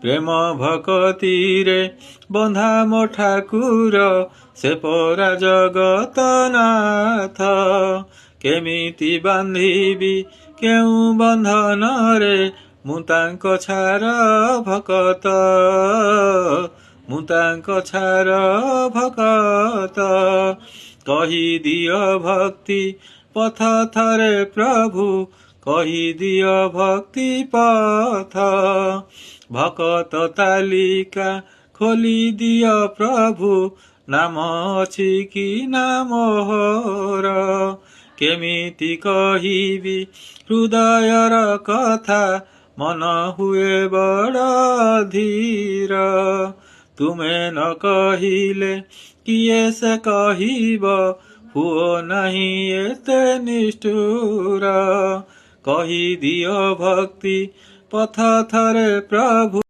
ପ୍ରେମ ଭକତିରେ ବନ୍ଧା ମୋ ଠାକୁର ସେ ପରା ଜଗତନାଥ। କେମିତି ବାନ୍ଧିବି କେଉଁ ବନ୍ଧନରେ ମୁଁ ତାଙ୍କ ଛାର ଭକତ, ମୁଁ ତାଙ୍କ ଛାର ଭକତ। କହିଦିଅ ଭକ୍ତି ପଥ ଥରେ ପ୍ରଭୁ, କହିଦିଅ ଭକ୍ତି ପଥ। ଭକତ ତାଲିକା ଖୋଲି ଦିଅ ପ୍ରଭୁ, ନାମ ଅଛି କି ନା ମୋର। କେମିତି କହିବି ହୃଦୟର କଥା, ମନ ହୁଏ ବଡ଼ ଧୀର। ତୁମେ ନ କହିଲେ କିଏ ସେ କହିବ, ହୁଅ ନାହିଁ ଏତେ ନିଷ୍ଠୁର। କହିଦିଅ ଭକ୍ତି ପଥ ଥରେ ପ୍ରଭୁ।